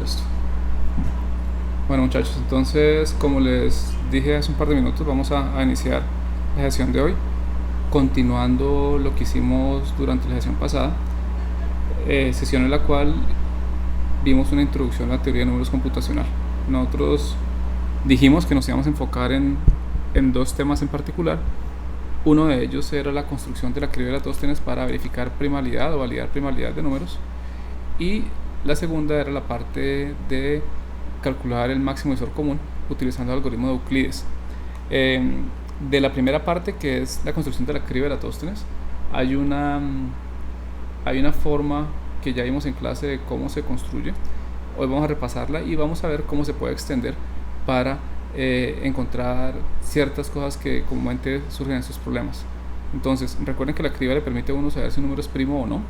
esto. Bueno, muchachos, entonces como les dije hace un par de minutos, vamos a iniciar la sesión de hoy, continuando lo que hicimos durante la sesión pasada, sesión en la cual vimos una introducción a la teoría de números computacional. Nosotros dijimos que nos íbamos a enfocar en dos temas en particular. Uno de ellos era la construcción de la criba de Eratóstenes para verificar primalidad o validar primalidad de números, y la segunda era la parte de calcular el máximo divisor común utilizando el algoritmo de Euclides. De la primera parte, que es la construcción de la criba de Eratóstenes, hay una forma que ya vimos en clase de cómo se construye. Hoy vamos a repasarla y vamos a ver cómo se puede extender para encontrar ciertas cosas que comúnmente surgen en estos problemas. Entonces, recuerden que la criba le permite a uno saber si un número es primo o no,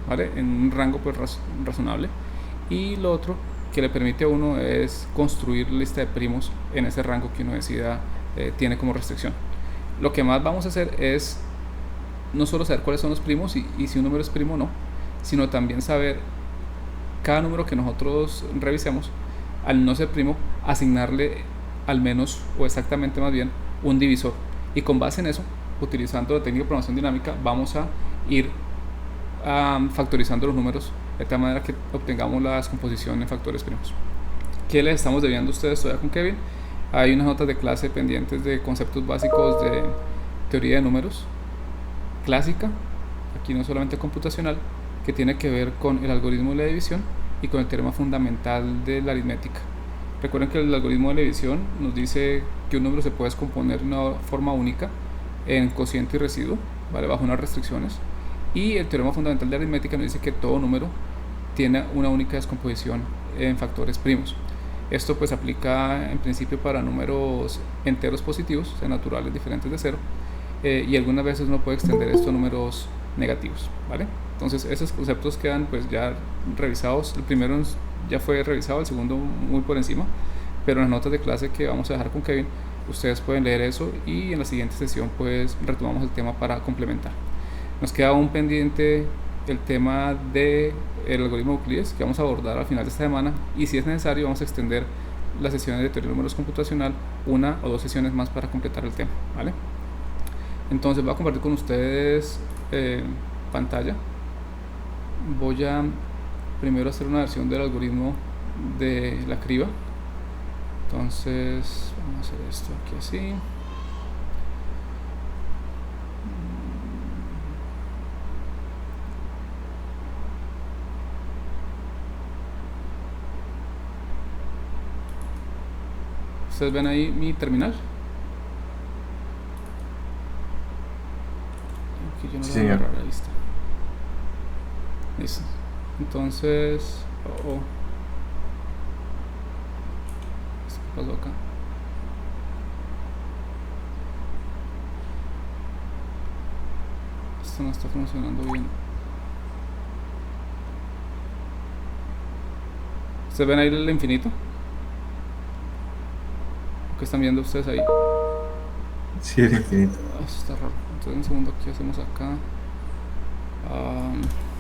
¿vale? En un rango pues razonable. Y lo otro que le permite a uno es construir la lista de primos en ese rango que uno decida tiene como restricción. Lo que más vamos a hacer es no solo saber cuáles son los primos y si un número es primo o no, sino también saber cada número que nosotros revisemos, al no ser primo, asignarle al menos o exactamente más bien un divisor, y con base en eso, utilizando la técnica de programación dinámica, vamos a ir factorizando los números de tal manera que obtengamos la descomposición en factores primos. ¿Qué les estamos debiendo a ustedes todavía con Kevin? Hay unas notas de clase pendientes de conceptos básicos de teoría de números clásica, aquí no solamente computacional, que tiene que ver con el algoritmo de la división y con el teorema fundamental de la aritmética. Recuerden que el algoritmo de la división nos dice que un número se puede descomponer de una forma única en cociente y residuo, ¿vale? Bajo unas restricciones, y el teorema fundamental de la aritmética nos dice que todo número tiene una única descomposición en factores primos. Esto pues aplica en principio para números enteros positivos, o sea, naturales diferentes de cero, y algunas veces uno puede extender esto a números negativos, ¿vale? Entonces esos conceptos quedan pues ya revisados. El primero ya fue revisado, el segundo muy por encima, pero en las notas de clase que vamos a dejar con Kevin, ustedes pueden leer eso, y en la siguiente sesión pues retomamos el tema para complementar. Nos queda aún pendiente el tema del algoritmo de Euclides, que vamos a abordar al final de esta semana, y si es necesario vamos a extender las sesiones de teoría de números computacional una o dos sesiones más para completar el tema, ¿vale? Entonces voy a compartir con ustedes pantalla. Voy a primero hacer una versión del algoritmo de la criba. Entonces vamos a hacer esto aquí así. Ustedes ven ahí mi terminal. Aquí yo no Sí, lo voy a señor. agarrar, ahí está. Listo. Entonces, ¿qué pasó acá? Esto no está funcionando bien. ¿Ustedes ven ahí el infinito? ¿Qué están viendo ustedes ahí? Sí, es infinito. Está raro. Entonces un segundo, aquí hacemos acá.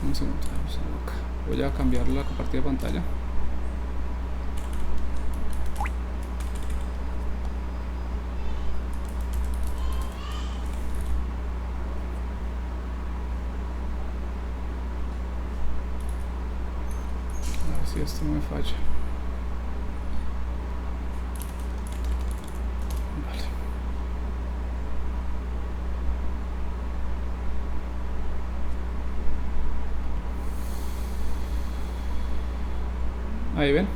Un segundo, acá. Voy a cambiar la compartida de pantalla. A ver si esto no me falla. Vale. Ahí ven,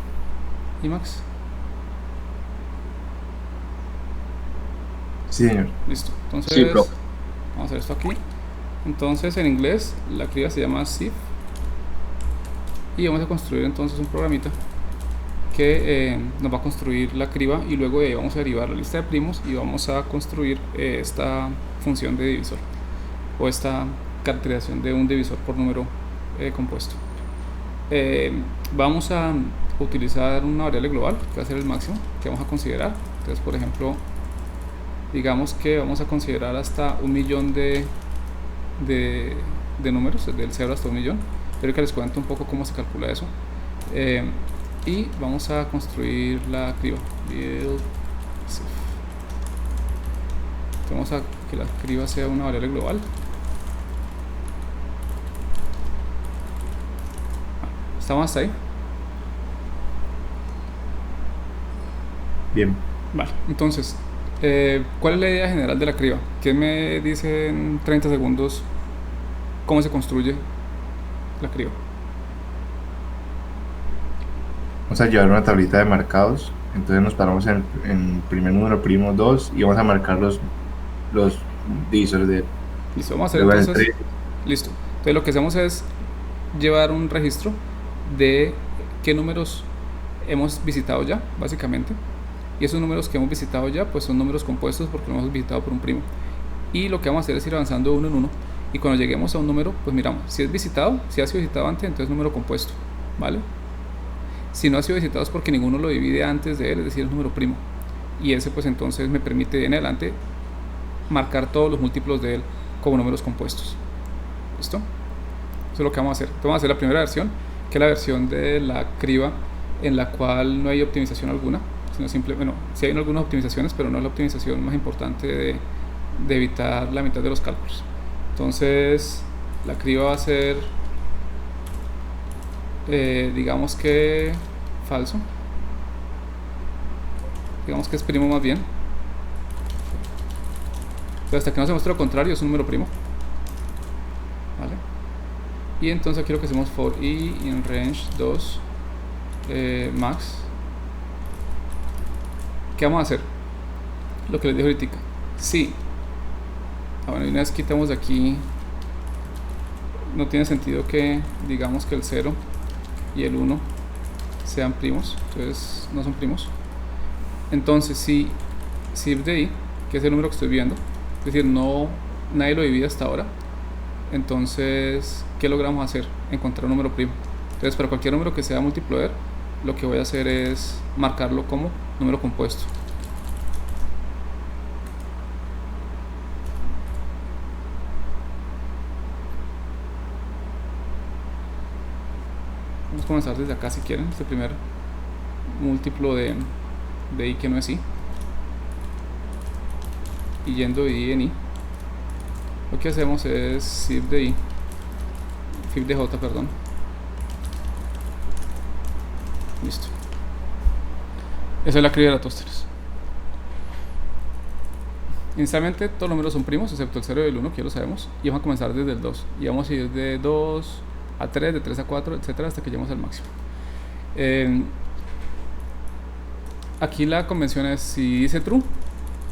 IMAX. Sí, señor. Listo. Entonces, Sí, profe. vamos a hacer esto aquí. Entonces, en inglés, la criba se llama SIF. Y vamos a construir entonces un programita que nos va a construir la criba, y luego vamos a derivar la lista de primos y vamos a construir esta función de divisor, o esta caracterización de un divisor por número compuesto. Vamos a utilizar una variable global que va a ser el máximo que vamos a considerar. Entonces, por ejemplo, digamos que vamos a considerar hasta 1.000.000 de números, del 0 hasta 1.000.000. Quiero que les cuente un poco cómo se calcula eso. y vamos a construir la criba. Build Sif. Vamos a que la criba sea una variable global. ¿Estamos hasta ahí? Bien. Vale, entonces, ¿cuál es la idea general de la criba? ¿Quién me dice en 30 segundos cómo se construye la criba? Vamos a llevar una tablita de marcados. Entonces nos paramos en primer número primo 2 y vamos a marcar los divisores de... Listo, vamos a hacer luego entonces. entre- Listo. Entonces lo que hacemos es llevar un registro de qué números hemos visitado ya, básicamente. Y esos números que hemos visitado ya, pues son números compuestos porque lo hemos visitado por un primo. Y lo que vamos a hacer es ir avanzando de uno en uno. Y cuando lleguemos a un número, pues miramos, si es visitado, si ha sido visitado antes, entonces número compuesto, ¿vale? Si no ha sido visitado es porque ninguno lo divide antes de él, es decir, es número primo. Y ese pues entonces me permite en adelante marcar todos los múltiplos de él como números compuestos. ¿Listo? Eso es lo que vamos a hacer. Entonces vamos a hacer la primera versión, que es la versión de la criba en la cual no hay optimización alguna, sino simplemente, bueno, sí hay algunas optimizaciones, pero no es la optimización más importante de evitar la mitad de los cálculos. Entonces la criba va a ser digamos que falso, digamos que es primo más bien. Pero hasta que no se muestre lo contrario es un número primo, ¿vale? Y entonces aquí lo que hacemos for i in range 2 max. ¿Qué vamos a hacer? Lo que les dije ahorita. Sí. Bueno, y una vez quitamos de aquí, no tiene sentido que digamos que el 0 y el 1 sean primos, entonces no son primos. Entonces si if de i, que es el número que estoy viendo, es decir, no, nadie lo divide hasta ahora, entonces ¿qué logramos hacer? Encontrar un número primo. Entonces para cualquier número que sea múltiplo de él, lo que voy a hacer es marcarlo como número compuesto. Vamos a comenzar desde acá si quieren, este primer múltiplo de i que no es i, y yendo de i en i, lo que hacemos es if de i, if de j, perdón. Listo. Esa es la criba de Eratóstenes. Inicialmente todos los números son primos, excepto el 0 y el 1, que ya lo sabemos, y vamos a comenzar desde el 2, y vamos a ir de 2 a 3, de 3 a 4, etcétera, hasta que lleguemos al máximo. Aquí la convención es, si dice true,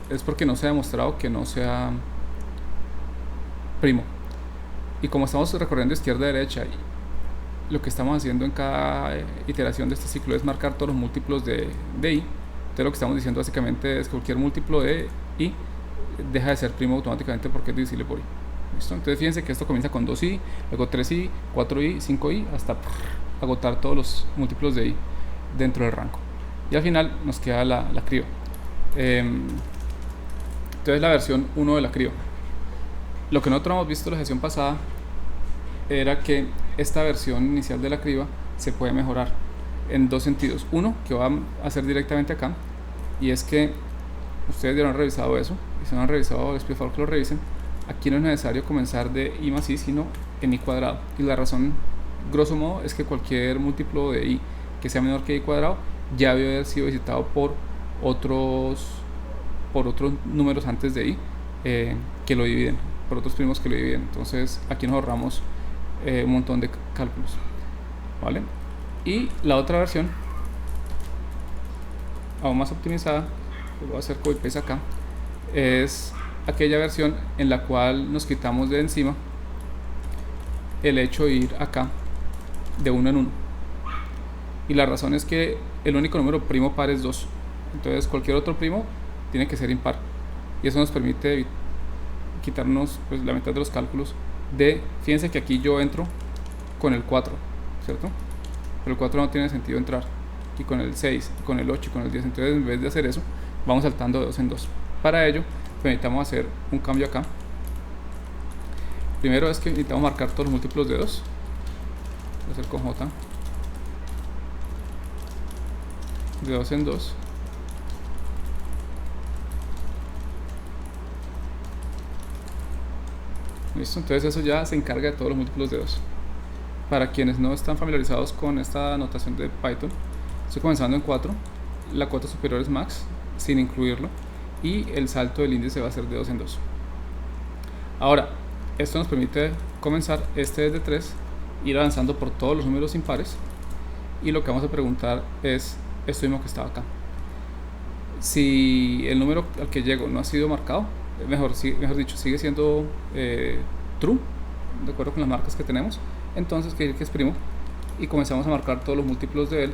es porque no se ha demostrado que no sea primo. Y como estamos recorriendo izquierda a derecha, y lo que estamos haciendo en cada iteración de este ciclo es marcar todos los múltiplos de i, entonces lo que estamos diciendo básicamente es que cualquier múltiplo de i deja de ser primo automáticamente porque es divisible por i. ¿Listo? Entonces fíjense que esto comienza con 2i, luego 3i, 4i, 5i, hasta agotar todos los múltiplos de i dentro del rango. Y al final nos queda la criba. Entonces la versión 1 de la criba. Lo que nosotros hemos visto en la sesión pasada era que esta versión inicial de la criba se puede mejorar en dos sentidos. Uno, que va a hacer directamente acá, y es que ustedes ya han revisado eso, y si no han revisado, les pido por favor que lo revisen. Aquí no es necesario comenzar de i más i, sino en i cuadrado. Y la razón, grosso modo, es que cualquier múltiplo de i que sea menor que i cuadrado ya debe haber sido visitado por otros números antes de i que lo dividen, por otros primos que lo dividen. Entonces aquí nos ahorramos un montón de cálculos, ¿vale? Y la otra versión, aún más optimizada, que voy a hacer copy paste acá, es aquella versión en la cual nos quitamos de encima el hecho de ir acá de uno en uno. Y la razón es que el único número primo par es 2. Entonces cualquier otro primo tiene que ser impar. Y eso nos permite quitarnos pues, la mitad de los cálculos fíjense que aquí yo entro con el 4, ¿cierto? Pero el 4 no tiene sentido entrar. Y con el 6, con el 8 y con el 10. Entonces en vez de hacer eso, vamos saltando de 2 en 2. Para ello, necesitamos hacer un cambio acá. Primero es que necesitamos marcar todos los múltiplos de 2. Voy a hacer con J. de 2 en 2. Listo, entonces eso ya se encarga de todos los múltiplos de 2. Para quienes no están familiarizados con esta notación de Python, estoy comenzando en 4, la cuota superior es max, sin incluirlo, y el salto del índice va a ser de 2 en 2. Ahora, esto nos permite comenzar este desde 3, ir avanzando por todos los números impares, y lo que vamos a preguntar es esto mismo que estaba acá. Si el número al que llego no ha sido marcado, mejor dicho, sigue siendo true, de acuerdo con las marcas que tenemos, entonces quiere decir que es primo, y comenzamos a marcar todos los múltiplos de él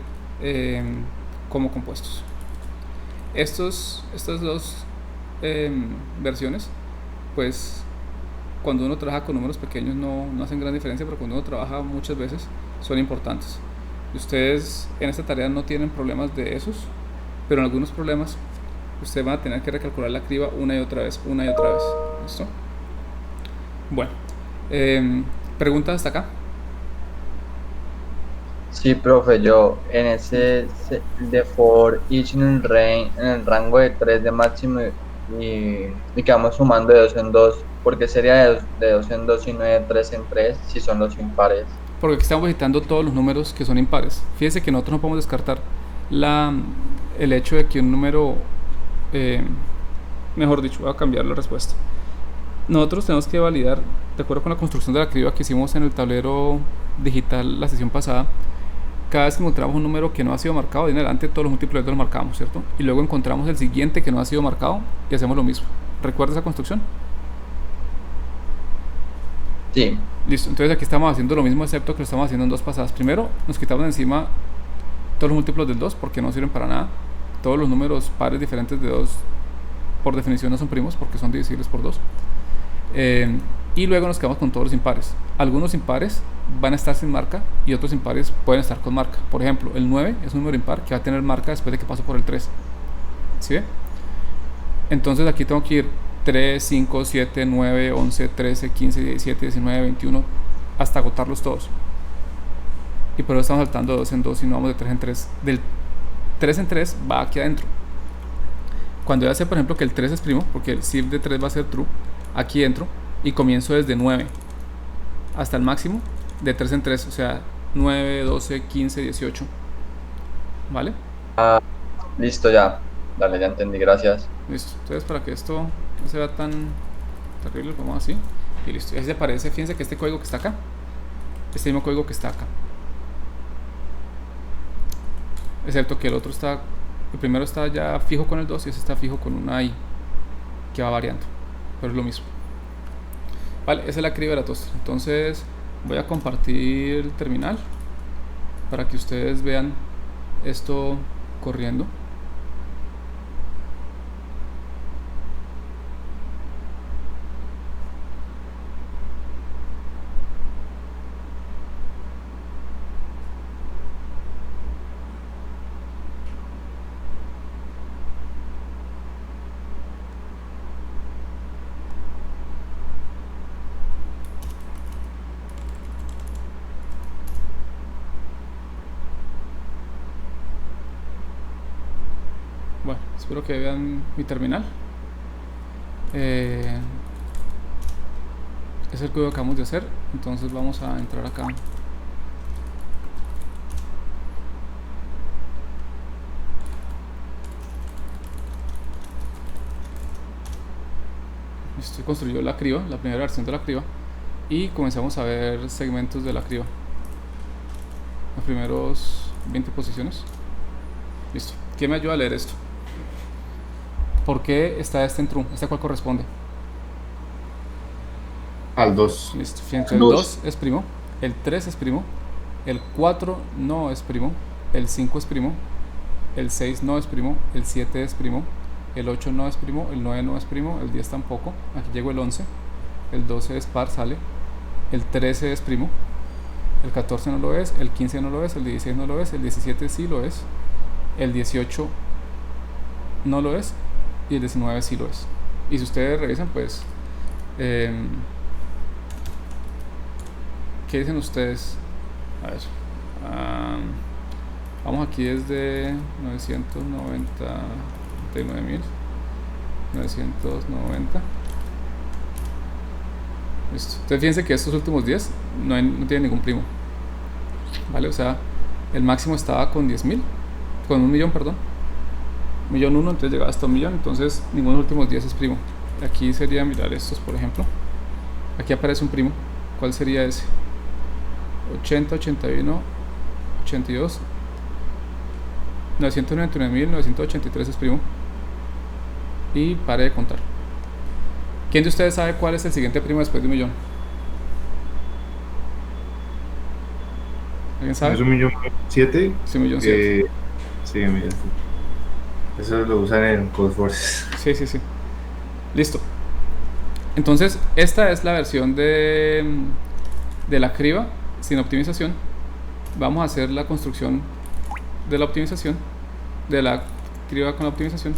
como compuestos. Estas dos versiones, pues cuando uno trabaja con números pequeños no hacen gran diferencia, pero cuando uno trabaja muchas veces son importantes. Y ustedes en esta tarea no tienen problemas de esos, pero en algunos problemas ustedes van a tener que recalcular la criba una y otra vez. ¿Listo? Bueno, ¿preguntas hasta acá? Sí, profe, yo en ese de for each en el rango de 3 de máximo y que vamos sumando de 2 en 2, porque sería de 2 en 2 y no de 3 en 3 si son los impares. Porque aquí estamos visitando todos los números que son impares. Fíjense que nosotros no podemos descartar el hecho de que un número, mejor dicho, voy a cambiar la respuesta. Nosotros tenemos que validar, de acuerdo con la construcción de la criba que hicimos en el tablero digital la sesión pasada, cada vez que encontramos un número que no ha sido marcado, de en adelante todos los múltiplos los marcamos, ¿cierto? Y luego encontramos el siguiente que no ha sido marcado y hacemos lo mismo. ¿Recuerda esa construcción? Sí. Listo, entonces aquí estamos haciendo lo mismo, excepto que lo estamos haciendo en dos pasadas. Primero nos quitamos de encima todos los múltiplos del 2 porque no sirven para nada. Todos los números pares diferentes de 2 por definición no son primos porque son divisibles por 2. Y luego nos quedamos con todos los impares. Algunos impares van a estar sin marca y otros impares pueden estar con marca. Por ejemplo, el 9 es un número impar que va a tener marca después de que paso por el 3. ¿Sí ve? Entonces aquí tengo que ir 3, 5, 7, 9, 11, 13, 15, 17, 19, 21 hasta agotarlos todos. Y por eso estamos saltando de 2 en 2 y no vamos de 3 en 3. Del 3 en 3 va aquí adentro. Cuando ya sé, por ejemplo, que el 3 es primo, porque el si de 3 va a ser true, aquí entro y comienzo desde 9 hasta el máximo de 3 en 3, o sea, 9, 12, 15, 18. ¿Vale? Listo, ya. Dale, ya entendí, gracias. Listo. Entonces, para que esto no se vea tan terrible, lo ponemos así. Y listo. Y así se parece. Fíjense que este código que está acá, este mismo código que está acá. Excepto que el otro está, el primero está ya fijo con el 2 y ese está fijo con una I que va variando. Pero es lo mismo. Vale, esa es la criba de la toaster. Entonces voy a compartir el terminal para que ustedes vean esto corriendo. Bueno, espero que vean mi terminal. Es el código que acabamos de hacer. Entonces vamos a entrar acá. Estoy construyendo la criba, la primera versión de la criba, y comenzamos a ver segmentos de la criba. Los primeros 20 posiciones. Listo. ¿Quién me ayuda a leer esto? ¿Por qué está este en true? ¿Este a cuál corresponde? Al 2. Listo. Fíjense, el 2 es primo, el 3 es primo, el 4 no es primo, el 5 es primo, el 6 no es primo, el 7 es primo, el 8 no es primo, el 9 no es primo, el 10 tampoco. Aquí llegó el 11, el 12 es par, sale, el 13 es primo, el 14 no lo es, el 15 no lo es, el 16 no lo es, el 17 sí lo es, el 18 no lo es y el 19 sí lo es. Y si ustedes revisan, pues ¿qué dicen ustedes? A ver, Vamos aquí desde 999.990. Listo. Entonces fíjense que estos últimos 10 no tienen ningún primo, ¿vale? O sea, el máximo estaba con 10.000, con 1.000.000, perdón. 1.000.001, entonces llegaba hasta 1.000.000, entonces ninguno de los últimos 10 es primo. Aquí sería mirar estos, por ejemplo. Aquí aparece un primo. ¿Cuál sería ese? 80, 81, 82, 999.983 es primo. Y pare de contar. ¿Quién de ustedes sabe cuál es el siguiente primo después de 1.000.000? ¿Alguien sabe? ¿Es 1.000.007? Sí, 1.007.000. Sí, mira. Eso lo usan en Code Forces. Sí. Listo. Entonces, esta es la versión de la criba sin optimización. Vamos a hacer la construcción de la optimización, de la criba con la optimización.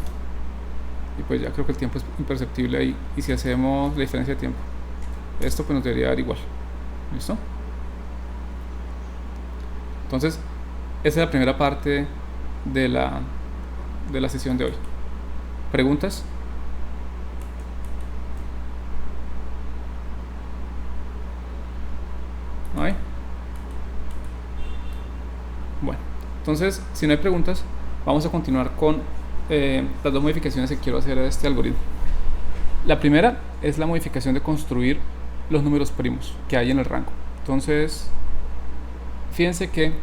Y pues ya creo que el tiempo es imperceptible ahí. Y si hacemos la diferencia de tiempo, esto pues nos debería dar igual. ¿Listo? Entonces, esa es la primera parte de la sesión de hoy. ¿Preguntas? ¿No hay? Bueno, entonces, si no hay preguntas, vamos a continuar con las dos modificaciones que quiero hacer a este algoritmo. La primera es la modificación de construir los números primos que hay en el rango. Entonces, fíjense que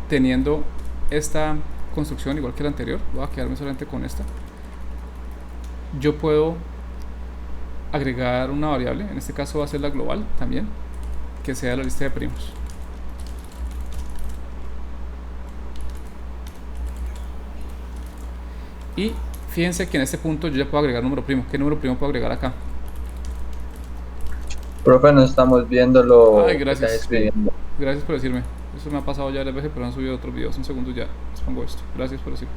teniendo esta construcción igual que la anterior, voy a quedarme solamente con esta, yo puedo agregar una variable, en este caso va a ser la global también, que sea la lista de primos. Y fíjense que en este punto yo ya puedo agregar número primo. ¿Qué número primo puedo agregar acá? Profe, no estamos viendo lo Ay, que gracias. está escribiendo. Gracias por decirme. Eso me ha pasado ya varias veces, pero han subido otros videos. Un segundo ya les pongo esto. Gracias por decirme.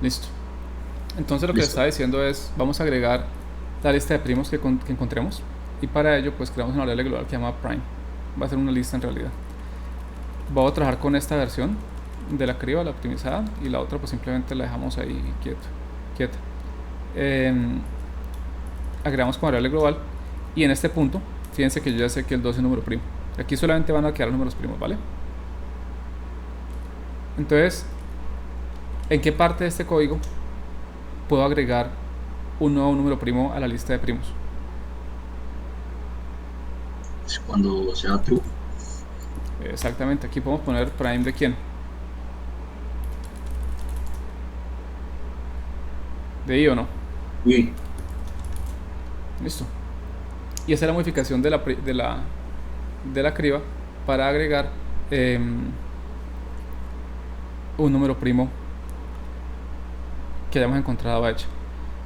Listo. Entonces lo que les estaba diciendo es, vamos a agregar la lista de primos que encontremos, y para ello pues creamos una variable global que se llama prime. Va a ser una lista en realidad. Voy a trabajar con esta versión de la criba, la optimizada, y la otra pues simplemente la dejamos ahí quieta. Agregamos como variable global, y en este punto fíjense que yo ya sé que el 2 es número primo. Aquí solamente van a quedar los números primos, ¿vale? Entonces, ¿en qué parte de este código puedo agregar un nuevo número primo a la lista de primos? Cuando sea true. Exactamente, aquí podemos poner prime de quién. ¿De i o no? Uy. Listo. Y esa es la modificación de la criba para agregar un número primo que hayamos encontrado hecho.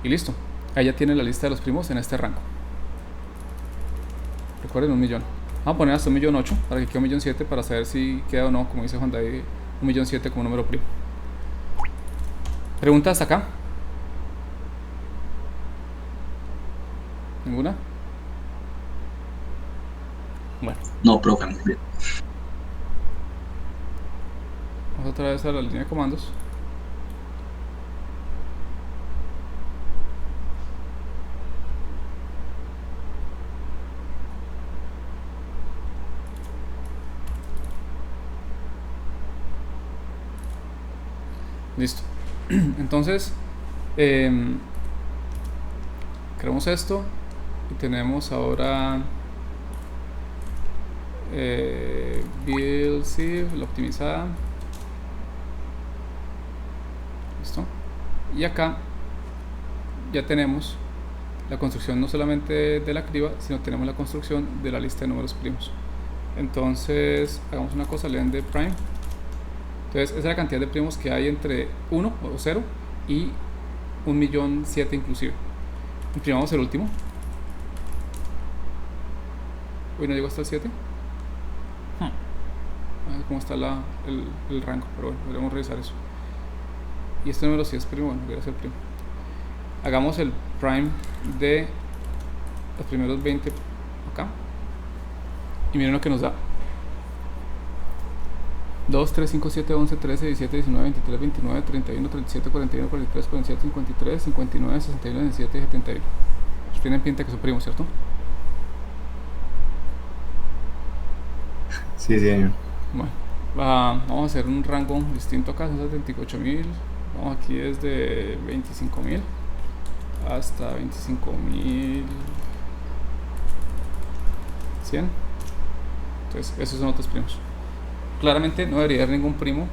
Y listo. Ahí ya tiene la lista de los primos en este rango. Recuerden, 1.000.000. Vamos a poner hasta 1.008.000 para que quede 1.007.000 para saber si queda o no, como dice Juan David, 1.007.000 como número primo. ¿Preguntas hasta acá? ¿Ninguna? Bueno. No, profe. Vamos otra vez a la línea de comandos. Listo. Entonces, creamos esto y tenemos ahora build sieve, la optimizada. Listo. Y acá ya tenemos la construcción no solamente de la criba, sino tenemos la construcción de la lista de números primos. Entonces, hagamos una cosa, len de prime. Entonces, esa es la cantidad de primos que hay entre 1 o 0 y 1.007.000 inclusive. Imprimamos el último. Uy, no llegó hasta el 7. cómo está el rango, pero bueno, podríamos revisar eso. Y este número sí es primo, bueno, debería ser primo. Hagamos el prime de los primeros 20 acá. Y miren lo que nos da. 2, 3, 5, 7, 11, 13, 17, 19, 23, 29, 31, 37, 41, 43, 47, 53, 59, 61, 17 y 71. Pues tienen pinta que son primos, ¿cierto? Sí, señor. Bueno, vamos a hacer un rango distinto acá, son 78.000. Vamos aquí desde 25.000 hasta 25.100. Entonces, esos son otros primos. Claramente no debería haber ningún primo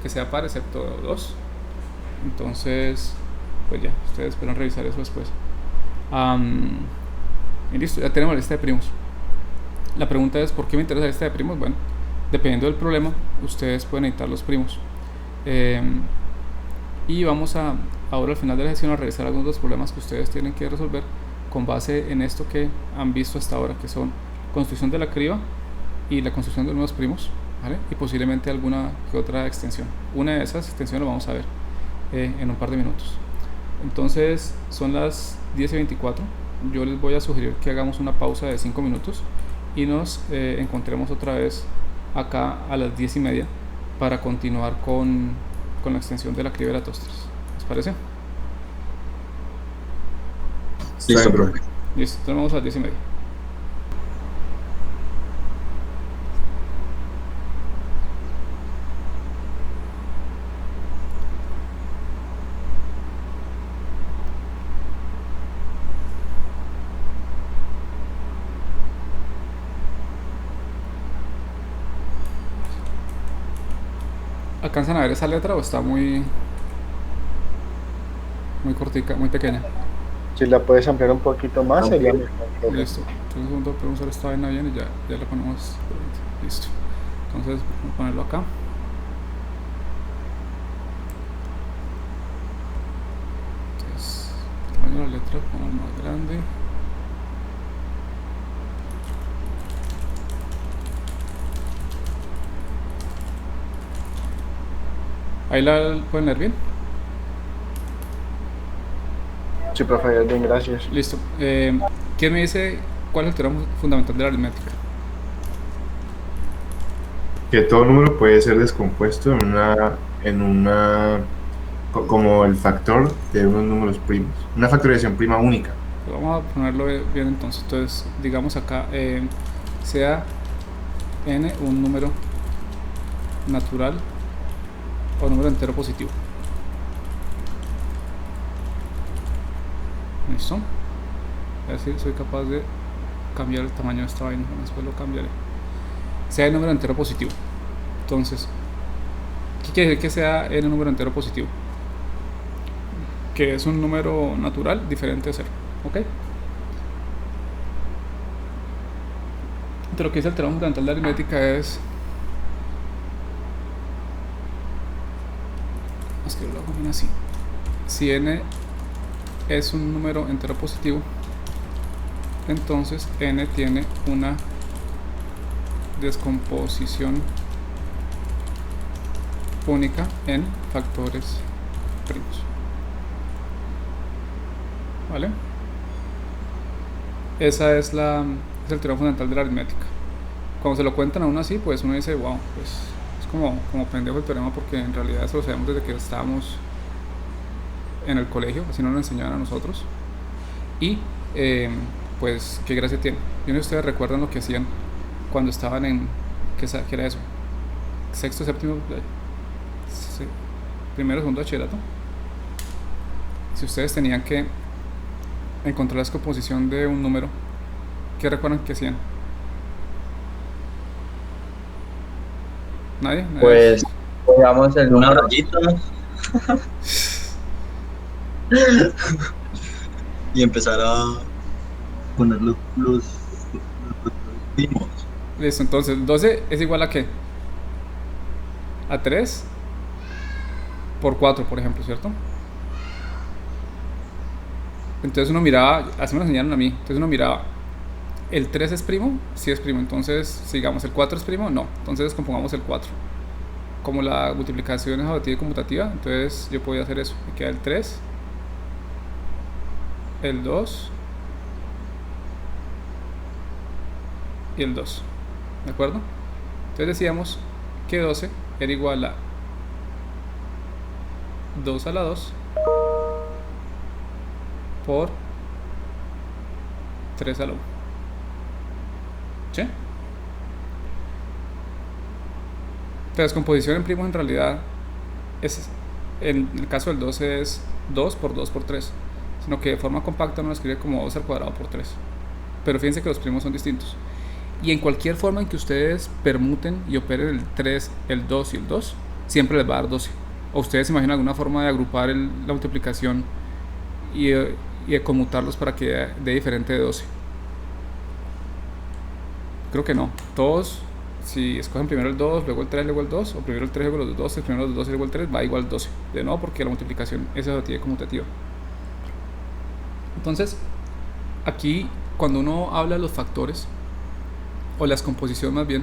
que sea par excepto 2. Entonces, pues ya, ustedes pueden revisar eso después. Y listo, ya tenemos la lista de primos. La pregunta es, ¿por qué me interesa la lista de primos? Bueno, dependiendo del problema, ustedes pueden editar los primos. Y vamos ahora al final de la sesión a revisar algunos de los problemas que ustedes tienen que resolver con base en esto que han visto hasta ahora, que son construcción de la criba y la construcción de nuevos primos, ¿vale? Y posiblemente alguna que otra extensión. Una de esas extensiones la vamos a ver en un par de minutos. Entonces son las 10:24. Yo les voy a sugerir que hagamos una pausa de 5 minutos y nos encontremos otra vez acá a las 10:30 para continuar con la extensión de la criba de la Toasters. ¿Les parece? Listo, profe. Listo, entonces vamos a las 10:30. ¿Alcanzan a ver esa letra o está muy cortica, muy pequeña? Si la puedes ampliar un poquito más, sería mejor. Listo. Entonces, un segundo, podemos usar esta vaina bien y ya la ponemos. Listo. Entonces, vamos a ponerlo acá. Entonces, el tamaño de la letra, ponemos más grande. ¿Ahí la pueden leer bien? Sí, profe, bien, gracias. Listo. ¿Quién me dice cuál es el teorema fundamental de la aritmética? Que todo número puede ser descompuesto como el factor de unos números primos. Una factorización prima única. Pues vamos a ponerlo bien entonces. Entonces, digamos acá, sea n un número natural o número entero positivo. ¿Listo? A ver si soy capaz de cambiar el tamaño de esta vaina. Después lo cambiaré. Sea el número entero positivo. Entonces, ¿qué quiere decir que sea n número entero positivo? Que es un número natural diferente de 0. ¿Ok? Entonces, lo que dice el teorema fundamental de la aritmética es... Es que lo hago bien así. Si n es un número entero positivo, entonces n tiene una descomposición única en factores primos. ¿Vale? Esa es el teorema fundamental de la aritmética. Cuando se lo cuentan a uno así, pues uno dice, wow, pues es como pendejo el teorema, porque en realidad eso lo sabemos desde que estábamos en el colegio, así nos lo enseñaban a nosotros. Y pues qué gracia tiene. Y ustedes recuerdan lo que hacían cuando estaban en, ¿qué era eso? Sexto, séptimo, primero, segundo bachillerato. Si ustedes tenían que encontrar la descomposición de un número, ¿qué recuerdan que hacían? ¿Nadie? Pues, digamos el Una número. rayita. Y empezar a poner los primos. Listo, entonces 12 es igual a ¿qué? A 3 por 4, por ejemplo, ¿cierto? Entonces uno miraba, así me lo enseñaron a mí, entonces uno miraba ¿El 3 es primo? Sí es primo. Entonces, sigamos, ¿el 4 es primo? No. Entonces descompongamos el 4. Como la multiplicación es additiva y conmutativa, entonces yo podía hacer eso. Me queda el 3, el 2 y el 2. ¿De acuerdo? Entonces decíamos que 12 era igual a 2 a la 2 por 3 a la 1. ¿Sí? La descomposición en primos en realidad es, en el caso del 12 es 2 por 2 por 3, sino que de forma compacta uno lo escribe como 2 al cuadrado por 3. Pero fíjense que los primos son distintos. Y en cualquier forma en que ustedes permuten y operen el 3, el 2 y el 2, siempre les va a dar 12. ¿O ustedes se imaginan alguna forma de agrupar la multiplicación y de conmutarlos para que dé diferente de 12? Creo que no. Todos, si escogen primero el 2, luego el 3, luego el 2, o primero el 3, luego los 12, primero los 12 y luego el 3, va igual 12. De nuevo, porque la multiplicación es additiva y conmutativa. Entonces, aquí, cuando uno habla de los factores, o la descomposición más bien,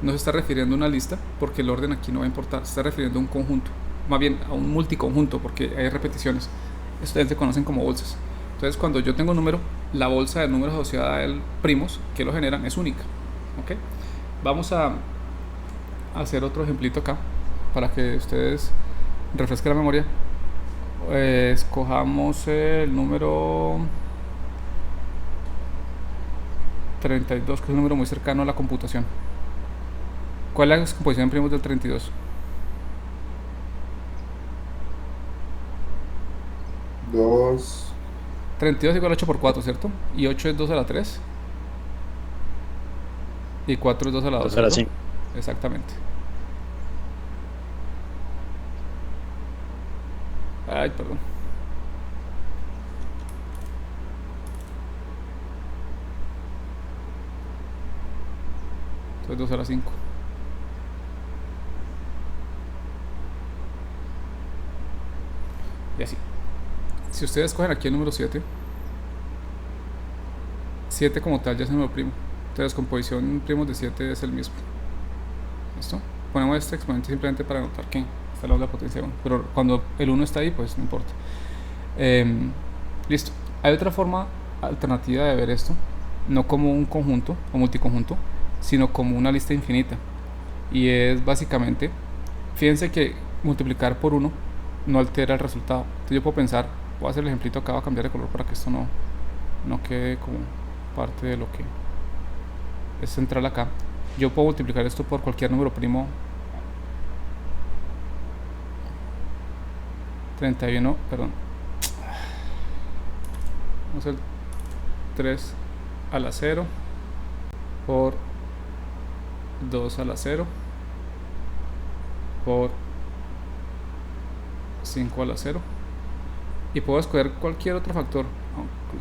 no se está refiriendo a una lista, porque el orden aquí no va a importar, se está refiriendo a un conjunto, más bien a un multiconjunto, porque hay repeticiones. Ustedes se conocen como bolsas. Entonces, cuando yo tengo un número, la bolsa de números asociada a él, primos, que lo generan, es única. ¿Ok? Vamos a hacer otro ejemplito acá, para que ustedes refresquen la memoria. Escojamos el número 32, que es un número muy cercano a la computación. ¿Cuál es la descomposición en primos del 32? 2. 32 igual a 8 por 4, ¿cierto? Y 8 es 2 a la 3. Y 4 es 2 a la 2. 2 a la ¿cierto? 5. Exactamente. Ay, perdón. Entonces 2 a la 5. Y así. Si ustedes cogen aquí el número 7, 7 como tal ya es el número primo. Entonces, descomposición en primos de 7 es el mismo. ¿Listo? Ponemos este exponente simplemente para notar que está la potencia 1. Pero cuando el 1 está ahí, pues no importa. Listo. Hay otra forma alternativa de ver esto. No como un conjunto o multiconjunto, sino como una lista infinita. Y es básicamente, fíjense que multiplicar por 1 no altera el resultado. Entonces yo puedo pensar, voy a hacer el ejemplito acá, voy a cambiar de color para que esto no quede como parte de lo que es central acá. Yo puedo multiplicar esto por cualquier número primo. 31, perdón. Vamos a hacer 3 a la 0 por 2 a la 0 por 5 a la 0. Y puedo escoger cualquier otro factor,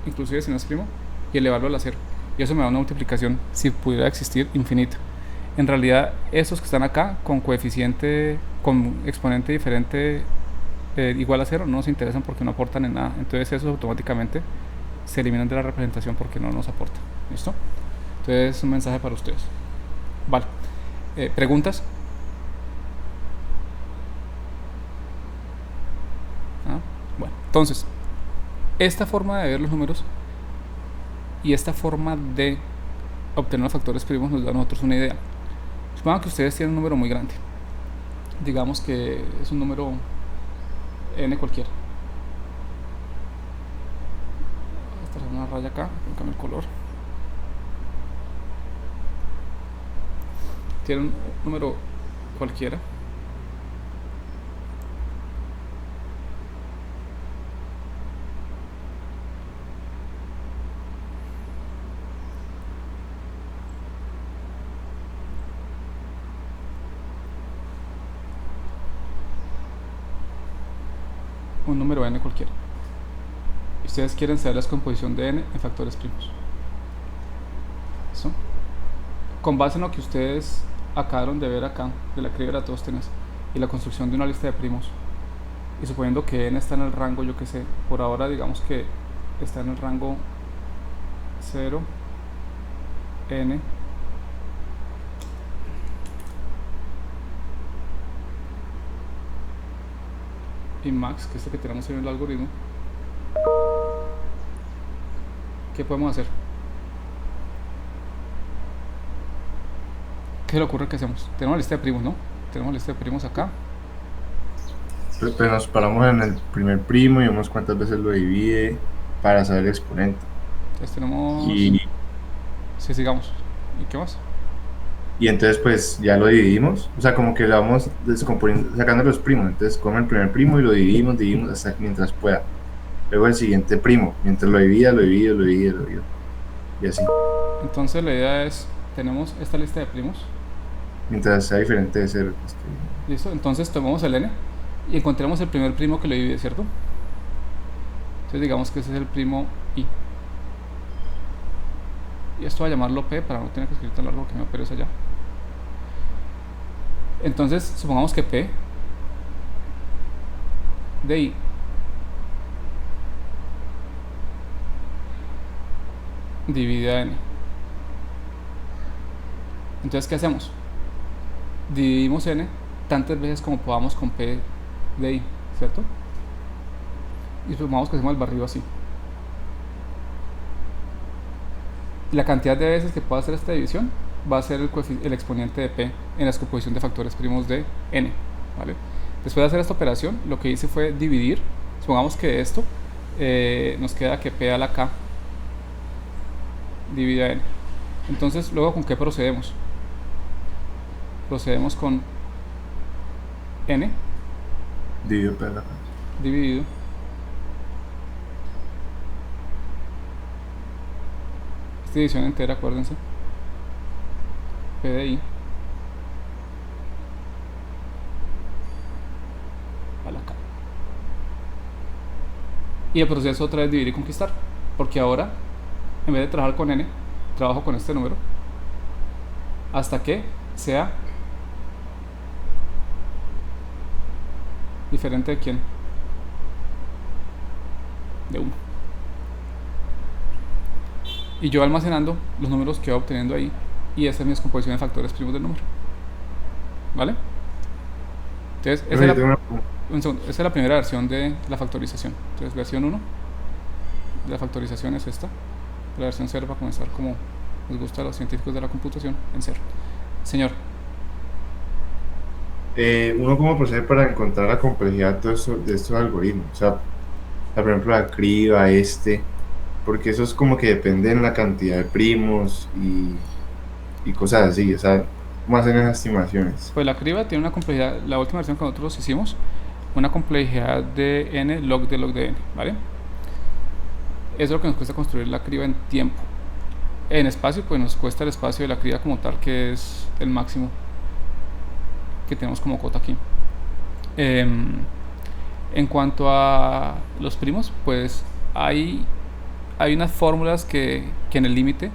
inclusive si no es primo, y elevarlo a la 0. Y eso me da una multiplicación, si pudiera existir, infinita. En realidad, esos que están acá, con coeficiente, con exponente diferente igual a 0, no nos interesan porque no aportan en nada. Entonces esos automáticamente se eliminan de la representación porque no nos aportan. ¿Listo? Entonces es un mensaje para ustedes. Vale. ¿Preguntas? Bueno, entonces, esta forma de ver los números y esta forma de obtener los factores primos nos da a nosotros una idea. Supongan que ustedes tienen un número muy grande. Digamos que es un número n cualquiera. Esta es una raya acá, cambio el color. Tienen un número cualquiera. Un número n cualquiera. Y ustedes quieren saber la descomposición de n en factores primos. ¿Eso? Con base en lo que ustedes acabaron de ver acá, de la cribera de Tóstenes y la construcción de una lista de primos, y suponiendo que n está en el rango, yo que sé, por ahora digamos que está en el rango 0, n y max, que es lo que tenemos en el algoritmo, ¿qué podemos hacer? ¿Qué se le ocurre que hacemos? Tenemos la lista de primos, ¿no? Tenemos la lista de primos acá. Pero nos paramos en el primer primo y vemos cuántas veces lo divide para saber el exponente. Entonces tenemos... Y, Sí, sigamos. ¿Y qué más? y entonces pues ya lo dividimos, o sea, como que lo vamos descomponiendo, sacando los primos. Entonces como el primer primo y lo dividimos hasta mientras pueda. Luego el siguiente primo, mientras lo divida. Y así, Entonces la idea es, tenemos esta lista de primos. mientras sea diferente de cero. ¿Listo? Entonces tomamos el n y encontramos el primer primo que lo divide, ¿cierto? Entonces digamos que ese es el primo i. Y esto voy a llamarlo p para no tener que escribir tan largo que me pereza ya. Entonces supongamos que p de i divide a n. Entonces, ¿qué hacemos? Dividimos n tantas veces como podamos con p de i, ¿cierto? Y supongamos que hacemos el barrido así. La cantidad de veces que pueda hacer esta división va a ser el exponente de p en la descomposición de factores primos de n, ¿vale? Después de hacer esta operación, lo que hice fue dividir. Supongamos que de esto nos queda que p a la k divide a n. Entonces, luego, ¿con qué procedemos? Procedemos con n Dividido por la dividido esta división entera, acuérdense, p de i a la k. Y el proceso otra vez dividir y conquistar, porque ahora en vez de trabajar con n, trabajo con este número hasta que sea diferente de quién, de 1. Y yo almacenando los números que voy obteniendo ahí, y esta es mi descomposición de factores primos del número, ¿vale? Entonces esa es la primera versión de la factorización. Entonces versión 1 de la factorización es esta. La versión 0 va a comenzar, como les gusta a los científicos de la computación, en 0. Señor. Uno cómo procede para encontrar la complejidad de estos algoritmos, o sea, por ejemplo la criba, porque eso es como que depende de la cantidad de primos y cosas así, o sea, ¿cómo hacen esas estimaciones? Pues la criba tiene una complejidad, la última versión que nosotros hicimos, una complejidad de n log de n, ¿vale? Eso es lo que nos cuesta construir la criba en tiempo. En espacio, pues nos cuesta el espacio de la criba como tal, que es el máximo que tenemos como cota aquí. En cuanto a los primos, pues hay unas fórmulas que en el límite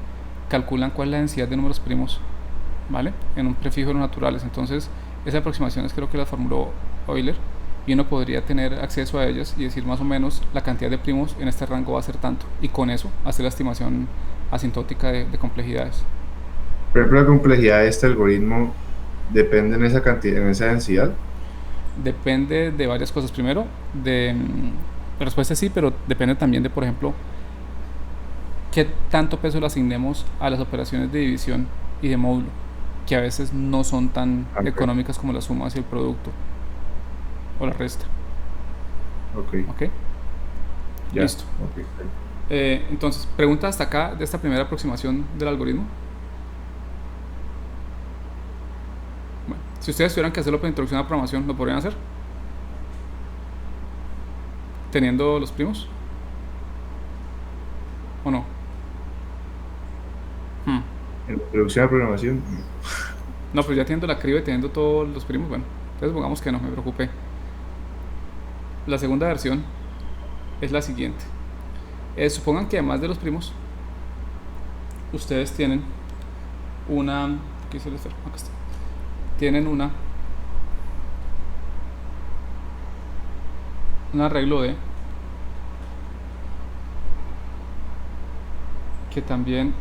calculan cuál es la densidad de números primos, ¿vale? En un prefijo de los naturales. Entonces, esas aproximaciones creo que las formuló Euler, y uno podría tener acceso a ellas y decir más o menos la cantidad de primos en este rango va a ser tanto, y con eso hacer la estimación asintótica de complejidades. Por ejemplo, la complejidad de este algoritmo depende en esa cantidad, en esa densidad. Depende de varias cosas. Primero, la respuesta es sí, pero depende también de, por ejemplo, qué tanto peso le asignemos a las operaciones de división y de módulo, que a veces no son tan económicas como la suma hacia el producto o la resta. Ok. Ya. Listo. Entonces, pregunta hasta acá de esta primera aproximación del algoritmo. Bueno, si ustedes tuvieran que hacerlo por introducción a la programación, ¿lo podrían hacer? ¿Teniendo los primos? ¿O no? En la introducción a la programación. No, pues ya teniendo la criba y teniendo todos los primos, bueno, entonces pongamos que no, me preocupé. La segunda versión es la siguiente. Supongan que además de los primos, ustedes tienen una... ¿Qué hice el esfero? Acá está. Tienen un arreglo de que también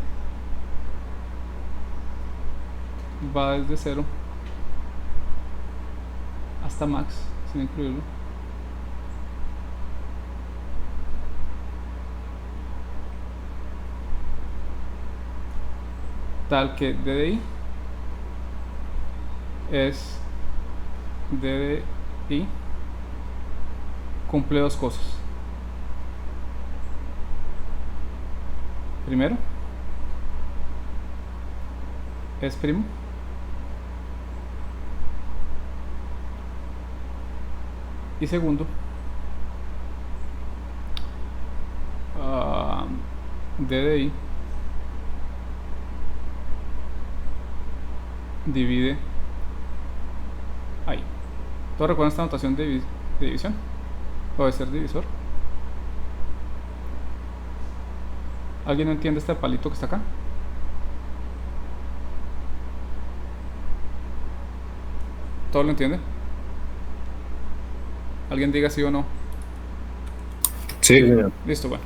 va desde 0 hasta max, sin incluirlo. Tal que DDI es DDI cumple dos cosas. Primero, es primo. Y segundo, DDI divide ahí. ¿Todos recuerdan esta notación de división? ¿O de ser divisor? ¿Alguien no entiende este palito que está acá? ¿Todo lo entiende? ¿Alguien diga sí o no? Sí. Listo, bueno.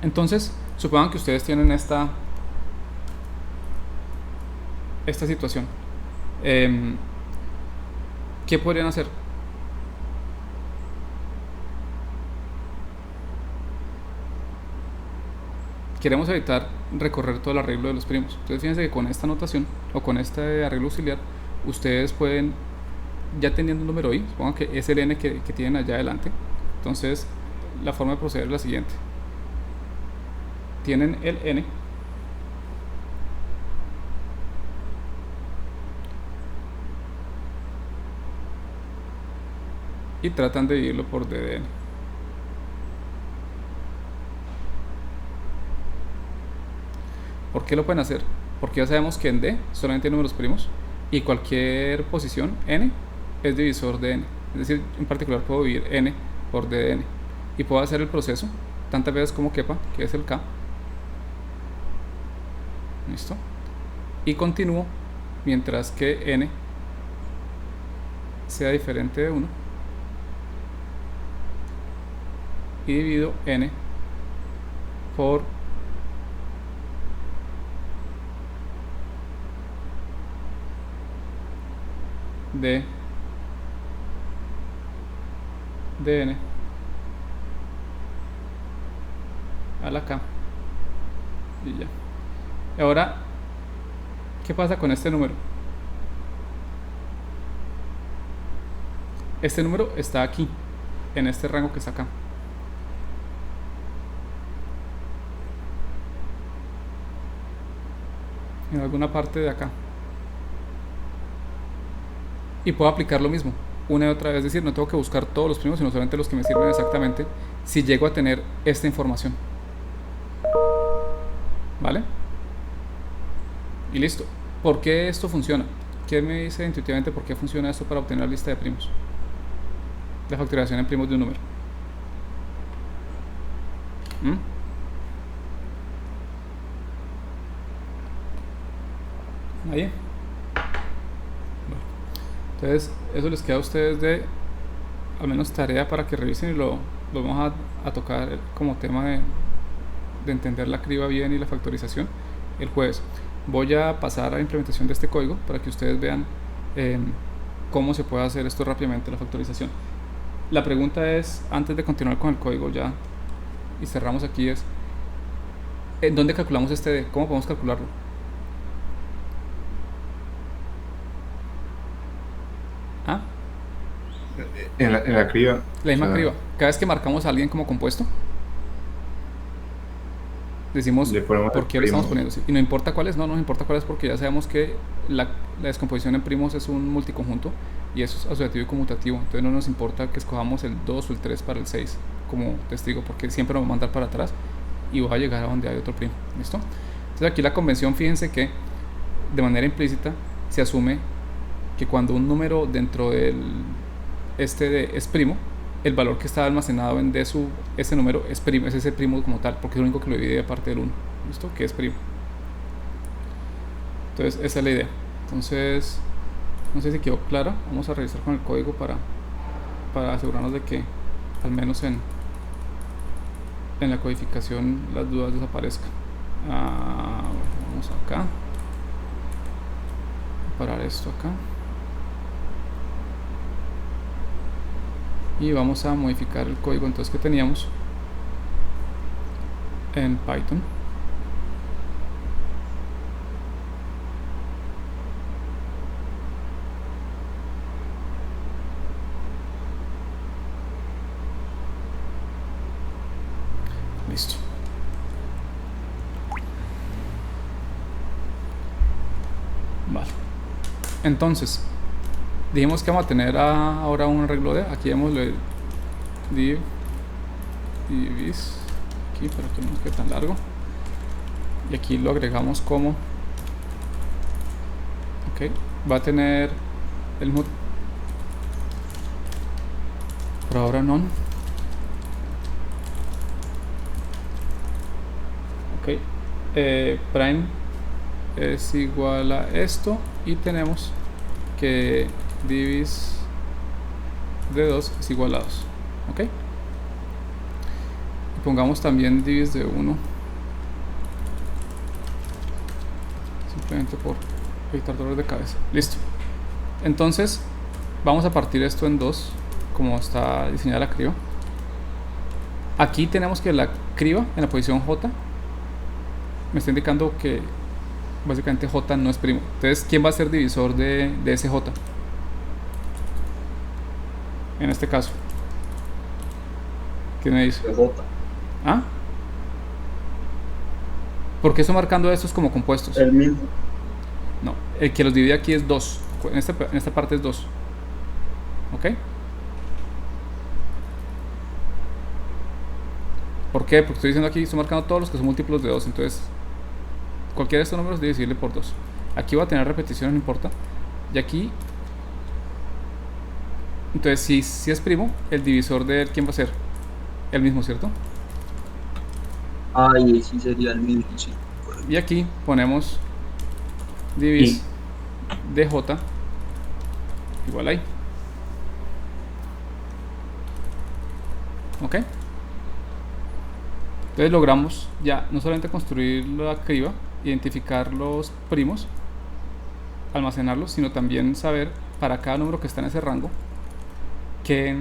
Entonces, supongan que ustedes tienen esta situación. ¿Qué podrían hacer? Queremos evitar recorrer todo el arreglo de los primos. Entonces fíjense que con esta notación o con este arreglo auxiliar, ustedes pueden, ya teniendo un número i, supongan que es el n que tienen allá adelante. Entonces la forma de proceder es la siguiente. Tienen el n y tratan de dividirlo por ddn. ¿Por qué lo pueden hacer? Porque ya sabemos que en D solamente hay números primos y cualquier posición n es divisor de n. Es decir, en particular puedo dividir n por ddn y puedo hacer el proceso tantas veces como quepa, que es el k. ¿Listo? Y continúo mientras que n sea diferente de 1 y divido n por dn a la k y ya. Ahora, ¿qué pasa con este número? Este número está aquí, en este rango que está acá. En alguna parte de acá. Y puedo aplicar lo mismo una y otra vez, es decir, no tengo que buscar todos los primos, sino solamente los que me sirven exactamente si llego a tener esta información. ¿Vale? Y listo. ¿Por qué esto funciona? ¿Quién me dice intuitivamente por qué funciona esto para obtener la lista de primos? La factorización en primos de un número. ¿Ahí? Entonces, eso les queda a ustedes de al menos tarea para que revisen y lo vamos a tocar como tema de entender la criba bien y la factorización el jueves. Voy a pasar a la implementación de este código para que ustedes vean cómo se puede hacer esto rápidamente, la factorización. La pregunta es, antes de continuar con el código ya y cerramos aquí, es ¿en dónde calculamos este d? ¿Cómo podemos calcularlo? ¿Ah? En la criba. La misma O sea, criba. Cada vez que marcamos a alguien como compuesto, decimos le ponemos por el qué lo estamos primo. poniendo así. Y no importa cuál es, no nos importa cuál es, porque ya sabemos que la descomposición en primos es un multiconjunto y eso es asociativo y conmutativo. Entonces no nos importa que escojamos el 2 o el 3 para el 6 como testigo, porque siempre nos va a mandar para atrás y va a llegar a donde hay otro primo. ¿Listo? Entonces aquí la convención, fíjense que de manera implícita se asume que cuando un número dentro del D es primo, el valor que está almacenado en D sub ese número es primo, es ese primo como tal, porque es lo único que lo divide aparte del 1. ¿Listo? Que es primo. Entonces esa es la idea. Entonces no sé si quedó clara. Vamos a revisar con el código para asegurarnos de que al menos en la codificación las dudas desaparezcan. Vamos acá. Parar esto acá. Y vamos a modificar el código entonces que teníamos en Python. Listo. Vale. Entonces, dijimos que vamos a tener ahora un arreglo de, aquí vemos div divis aquí para que no quede tan largo, y aquí lo agregamos como, ok, va a tener el mood, por ahora no, ok, prime es igual a esto, y tenemos que divis de 2 es igual a 2, ok, y pongamos también divis de 1, simplemente por evitar dolor de cabeza. Listo. Entonces vamos a partir esto en 2 como está diseñada la criba. Aquí tenemos que la criba en la posición J me está indicando que básicamente J no es primo. Entonces, ¿quién va a ser divisor de ese J? En este caso, ¿quién me dice? J. ¿Ah? ¿Por qué estoy marcando estos como compuestos? El mismo. No, el que los divide aquí es 2. En esta parte es 2. ¿Ok? ¿Por qué? Porque estoy diciendo aquí, estoy marcando todos los que son múltiplos de 2. Entonces, cualquiera de estos números es divisible por 2. Aquí va a tener repeticiones, no importa. Y aquí, entonces si es primo, el divisor de él, ¿quién va a ser? El mismo, ¿cierto? Ahí sí sería el mismo, sí. Y aquí ponemos divis de j igual a i. ¿Ok? Entonces logramos ya no solamente construir la criba, identificar los primos, almacenarlos, sino también saber para cada número que está en ese rango qué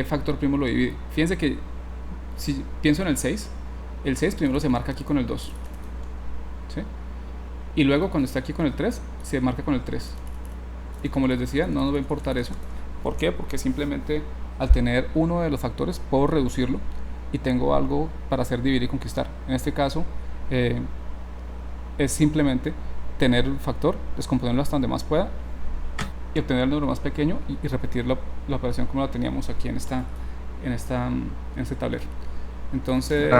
factor primo lo divide. Fíjense que si pienso en el 6 primero se marca aquí con el 2, ¿sí? Y luego cuando está aquí con el 3 se marca con el 3. Y como les decía, no nos va a importar eso. ¿Por qué? Porque simplemente al tener uno de los factores puedo reducirlo y tengo algo para hacer dividir y conquistar. En este caso es simplemente tener el factor, descomponerlo hasta donde más pueda y obtener el número más pequeño y repetir la operación como la teníamos aquí en este tablero. Entonces,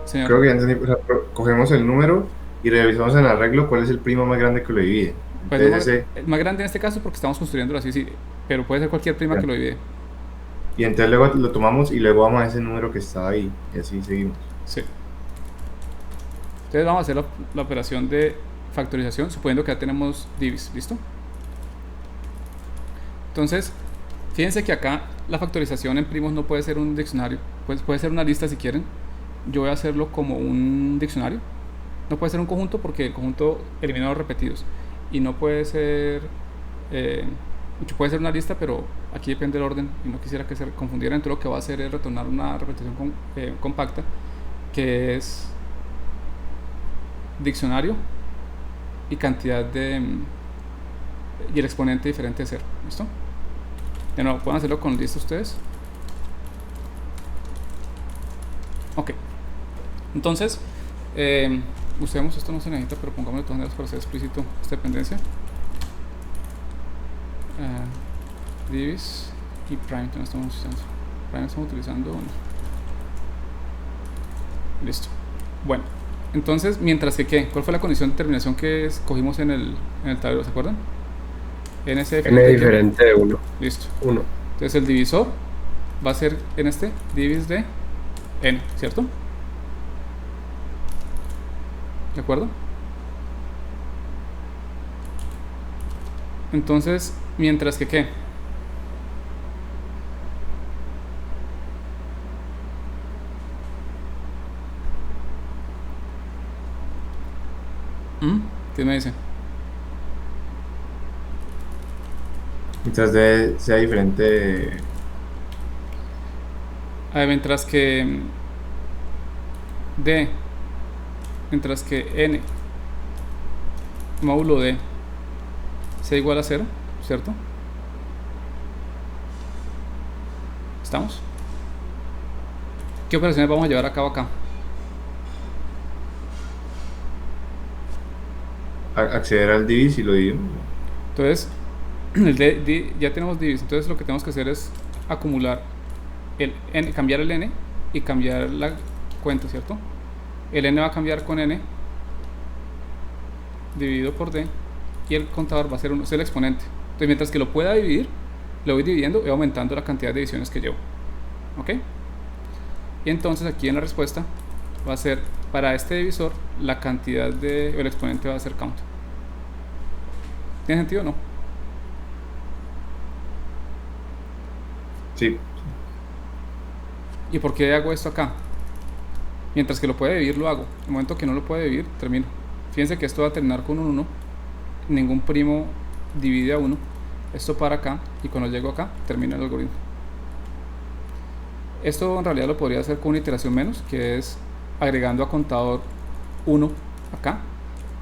señor, creo que ya entendí. O sea, cogemos el número y revisamos en el arreglo cuál es el primo más grande que lo divide. pues Entonces, más grande en este caso porque estamos construyéndolo así, sí, pero puede ser cualquier prima que lo divide. y entonces luego lo tomamos y luego vamos a ese número que está ahí y así seguimos. Sí. Entonces vamos a hacer la operación de factorización suponiendo que ya tenemos divis, ¿listo? Entonces, fíjense que acá la factorización en primos no puede ser un diccionario, pues puede ser una lista si quieren. Yo voy a hacerlo como un diccionario. No puede ser un conjunto porque el conjunto elimina los repetidos. Y no puede ser... puede ser una lista, pero aquí depende del orden y no quisiera que se confundiera. Entonces lo que va a hacer es retornar una repetición compacta, que es diccionario y cantidad de... y el exponente diferente de 0. ¿Listo? De nuevo, pueden hacerlo con lista ustedes. Ok. Entonces, usemos esto, no se necesita, pero pongamos de todas maneras para hacer explícito esta dependencia. Divis y prime que no estamos utilizando. Prime estamos utilizando. Listo. Bueno, entonces, mientras que ¿qué? ¿Cuál fue la condición de terminación que escogimos en el tablero? ¿Se acuerdan? N diferente de 1. Listo. 1. Entonces el divisor va a ser en este divis de n, ¿cierto? ¿De acuerdo? Entonces, mientras que ¿qué? ¿Qué me dice? Mientras sea diferente. A ver, mientras que D, mientras que N módulo D sea igual a 0, ¿cierto? ¿Estamos? ¿Qué operaciones vamos a llevar a cabo acá? Acceder al divis y lo dividimos. Entonces, ya tenemos divis, entonces lo que tenemos que hacer es acumular el n, cambiar el n y cambiar la cuenta, ¿cierto? El n va a cambiar con n dividido por d y el contador va a ser 1, es el exponente. Entonces, mientras que lo pueda dividir, lo voy dividiendo y aumentando la cantidad de divisiones que llevo. ¿Ok? Y entonces aquí en la respuesta va a ser, para este divisor, la cantidad el exponente va a ser count. ¿Tiene sentido o no? Sí. ¿Y por qué hago esto acá? Mientras que lo puede dividir, lo hago. En el momento que no lo puede dividir, termino. Fíjense que esto va a terminar con un 1. Ningún primo divide a 1. Esto para acá. Y cuando llego acá, termina el algoritmo. Esto en realidad lo podría hacer con una iteración menos, que es agregando a contador 1 acá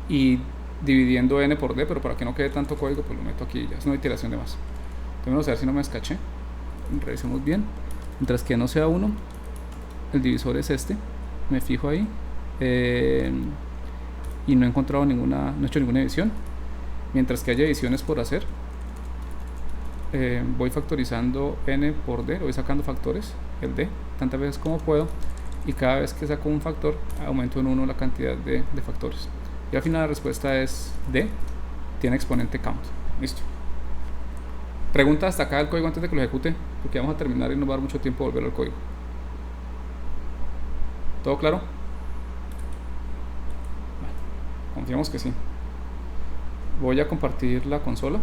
y dividiendo n por d, pero para que no quede tanto código, pues lo meto aquí. Ya es una iteración de más. Vamos a ver si no me escaché. Revisemos bien. Mientras que no sea 1, el divisor es este. Me fijo ahí y no he encontrado ninguna, no he hecho ninguna división. Mientras que haya divisiones por hacer, voy factorizando n por d, lo voy sacando factores, el d, tantas veces como puedo, y cada vez que saco un factor aumento en 1 la cantidad de factores, y al final la respuesta es d, tiene exponente count. Listo. Pregunta hasta acá el código antes de que lo ejecute, porque vamos a terminar y nos va a dar mucho tiempo volver al código. ¿Todo claro? Vale, confiamos que sí. Voy a compartir la consola.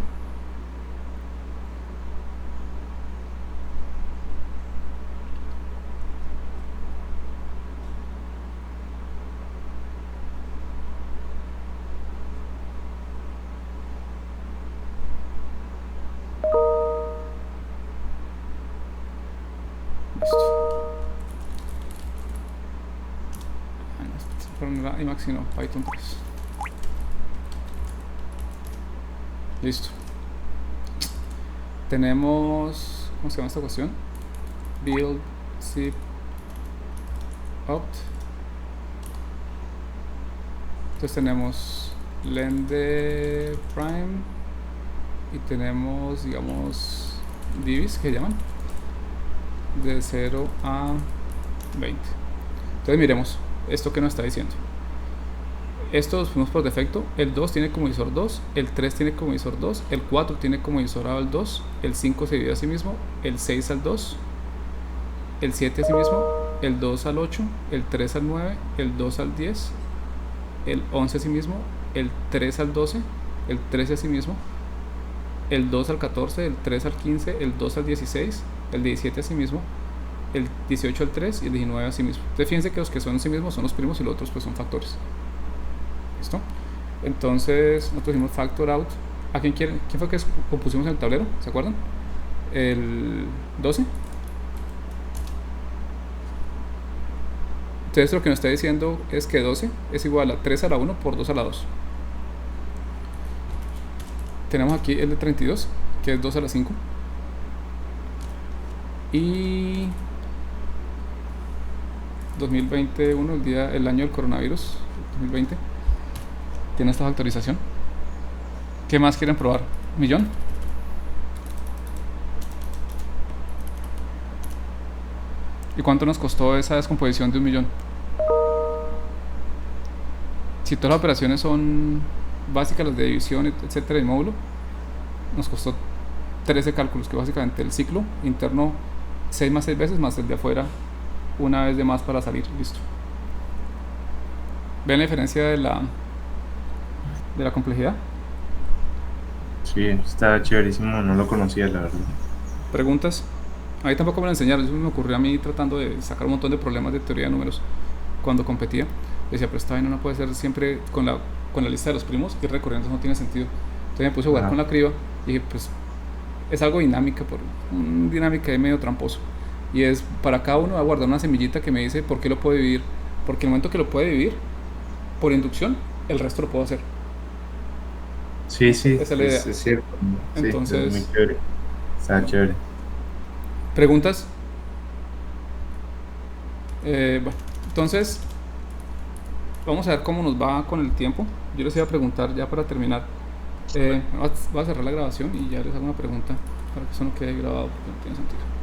Emacs sino Python 3. Listo. Tenemos, ¿cómo se llama esta cuestión? Build zip opt. Entonces tenemos lende prime y tenemos, digamos, divis que llaman de 0 a 20. Entonces miremos esto que nos está diciendo. Estos fuimos por defecto. El 2 tiene como divisor 2, el 3 tiene como divisor 2, el 4 tiene como divisor al 2, el 5 se divide a sí mismo, el 6 al 2, el 7 a sí mismo, el 2 al 8, el 3 al 9, el 2 al 10, el 11 a sí mismo, el 3 al 12, el 13 a sí mismo, el 2 al 14, el 3 al 15, el 2 al 16, el 17 a sí mismo, el 18 al 3 y el 19 a sí mismo. Entonces fíjense que los que son a sí mismos son los primos y los otros pues son factores. ¿Listo? Entonces nosotros hicimos factor out. ¿A quién quiere? ¿Quién fue que compusimos en el tablero? ¿Se acuerdan? El 12. Entonces lo que nos está diciendo es que 12 es igual a 3 a la 1 por 2 a la 2. Tenemos aquí el de 32, que es 2 a la 5. Y 2021, el año del coronavirus, 2020, tiene esta factorización. ¿Qué más quieren probar? ¿1.000.000? ¿Y cuánto nos costó esa descomposición de 1.000.000? Si todas las operaciones son básicas, las de división, etcétera, y módulo, nos costó 13 cálculos, que básicamente el ciclo interno 6 más 6 veces más el de afuera una vez de más para salir. Listo. ¿Ven la diferencia de la complejidad? Sí, está chéverísimo, no lo conocía la verdad. ¿Preguntas? A mí tampoco me lo enseñaron, eso me ocurrió a mí tratando de sacar un montón de problemas de teoría de números cuando competía. Decía, pero esta vaina no puede ser siempre con la con la lista de los primos, ir recorriendo eso no tiene sentido. Entonces me puse a jugar Ajá. con la criba y dije, pues es algo dinámica, dinámica de medio tramposo. Y es, para cada uno va a guardar una semillita que me dice por qué lo puede vivir. Porque el momento que lo puede vivir, por inducción, el resto lo puedo hacer. Sí, sí, Esa es la idea. es cierto. Sí, Entonces- es muy chévere. Está chévere. ¿Preguntas? Bueno, entonces vamos a ver cómo nos va con el tiempo. Yo les iba a preguntar ya para terminar. Voy a cerrar la grabación y ya les hago una pregunta para que eso no quede grabado porque no tiene sentido.